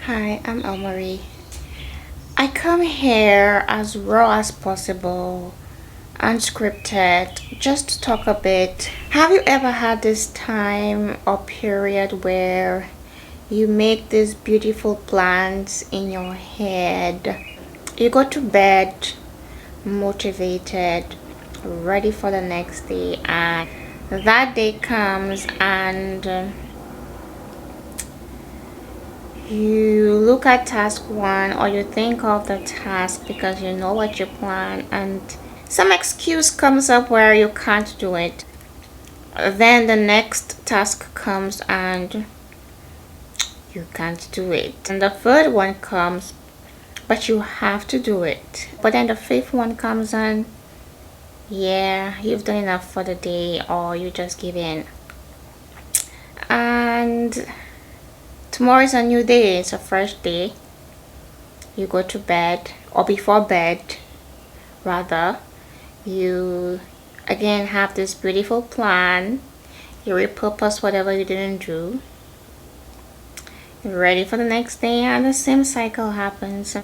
Hi, I'm Elmarie. I come here as raw as possible, unscripted, just to talk a bit. Have you ever had this time or period where you make these beautiful plans in your head? You go to bed motivated, ready for the next day, and that day comes and you look at task one or you think of the task because you know what you plan and some excuse comes up where you can't do it. Then the next task comes and you can't do it, and the third one comes but you have to do it, but then the fifth one comes and yeah, you've done enough for the day or you just give in. And tomorrow is a new day, it's a fresh day. You go to bed, or before bed rather, you again have this beautiful plan. You repurpose whatever you didn't do. You're ready for the next day and the same cycle happens.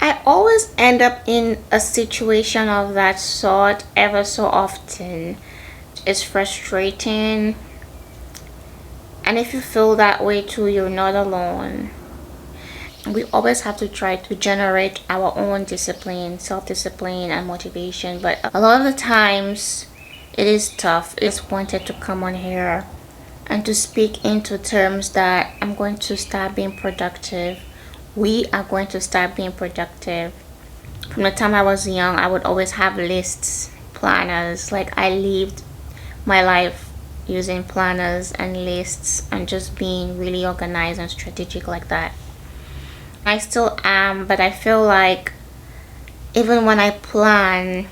I always end up in a situation of that sort ever so often. It's frustrating, and if you feel that way too, you're not alone. We always have to try to generate our own discipline, self-discipline and motivation, but a lot of the times it is tough. It's wanted to come on here and to speak into terms that I'm going to start being productive. We are going to start being productive. From the time I was young, I would always have lists, planners. Like, I lived my life using planners and lists and just being really organized and strategic like that. I still am, but I feel like even when I plan,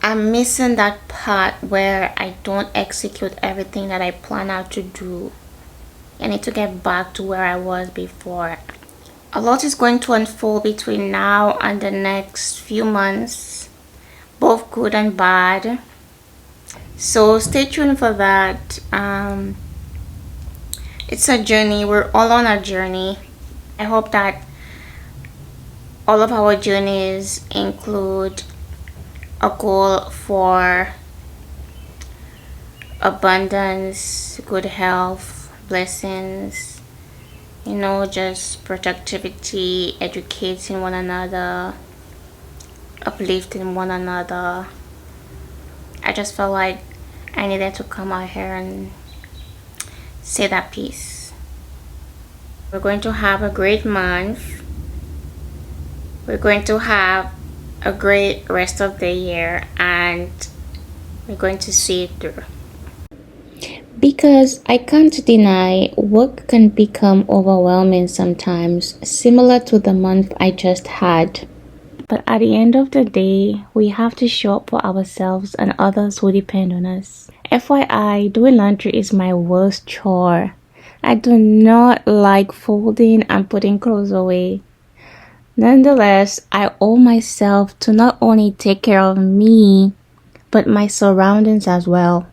I'm missing that part where I don't execute everything that I plan out to do. I need to get back to where I was before. A lot is going to unfold between now and the next few months, both good and bad. So stay tuned for that. It's a journey. We're all on a journey. I hope that all of our journeys include a goal for abundance, good health, blessings, just productivity, educating one another, uplifting one another. I just felt like I needed to come out here and say that piece. We're going to have a great month. We're going to have a great rest of the year, and we're going to see it through. Because I can't deny work can become overwhelming sometimes, similar to the month I just had. But at the end of the day, we have to show up for ourselves and others who depend on us. FYI, doing laundry is my worst chore. I do not like folding and putting clothes away. Nonetheless, I owe myself to not only take care of me, but my surroundings as well.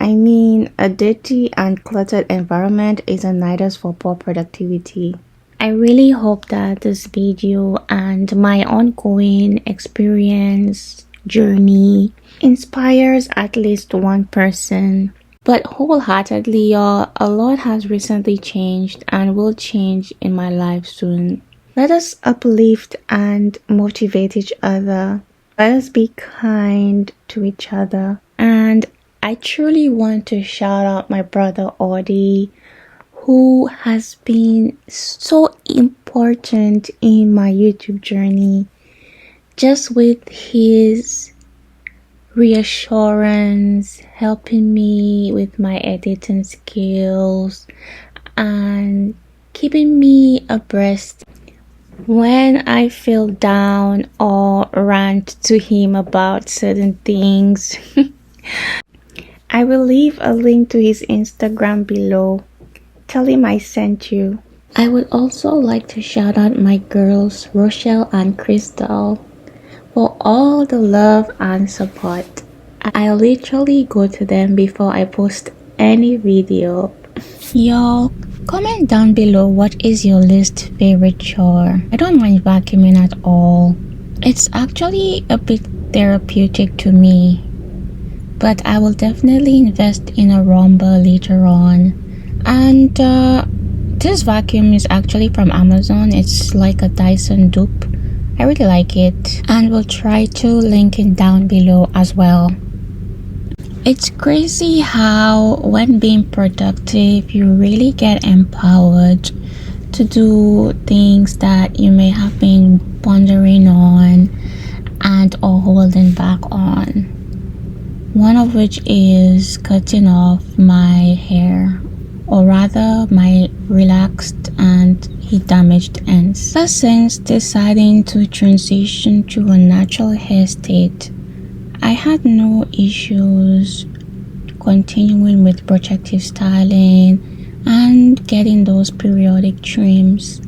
I mean, a dirty and cluttered environment is a nidus for poor productivity. I really hope that this video and my ongoing experience journey inspires at least one person. But wholeheartedly, y'all, a lot has recently changed and will change in my life soon. Let us uplift and motivate each other. Let us be kind to each other. And I truly want to shout out my brother Audie, who has been so important in my YouTube journey, just with his reassurance, helping me with my editing skills, and keeping me abreast when I feel down or rant to him about certain things. I will leave a link to his Instagram below. Tell him I sent you. I would also like to shout out my girls, Rochelle and Crystal, for all the love and support. I literally go to them before I post any video. Y'all, Comment down below what is your least favorite chore. I don't mind vacuuming at all. It's actually a bit therapeutic to me, but I will definitely invest in a Roomba later on. And this vacuum is actually from Amazon. It's like a Dyson dupe. I really like it, and we'll try to link it down below as well. It's crazy how when being productive you really get empowered to do things that you may have been pondering on and or holding back on. One of which is cutting off my hair, or rather my relaxed and heat damaged ends. Ever since deciding to transition to a natural hair state, I had no issues continuing with protective styling and getting those periodic trims.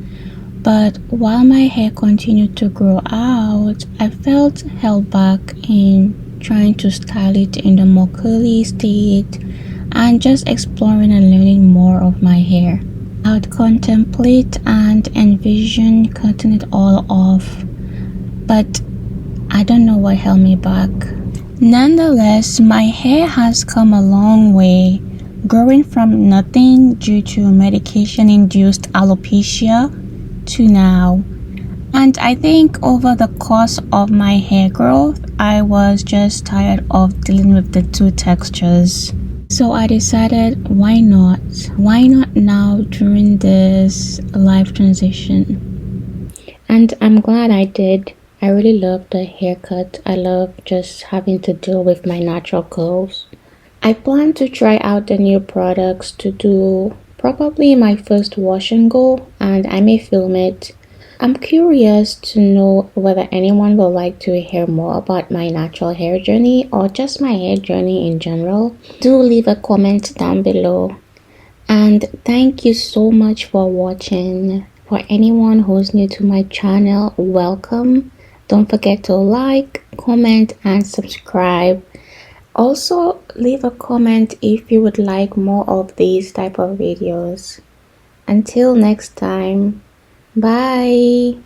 But while my hair continued to grow out, I felt held back in trying to style it in the more curly state and just exploring and learning more of my hair. I would contemplate and envision cutting it all off, but I don't know what held me back. Nonetheless, my hair has come a long way, growing from nothing due to medication-induced alopecia to now. And I think over the course of my hair growth, I was just tired of dealing with the two textures. So I decided, why not? Why not now during this life transition? And I'm glad I did. I really love the haircut. I love just having to deal with my natural curls. I plan to try out the new products to do probably my first wash and go, and I may film it. I'm curious to know whether anyone would like to hear more about my natural hair journey or just my hair journey in general. Do leave a comment down below. And thank you so much for watching. For anyone who's new to my channel, welcome. Don't forget to like, comment, and subscribe. Also, leave a comment if you would like more of these type of videos. Until next time, bye.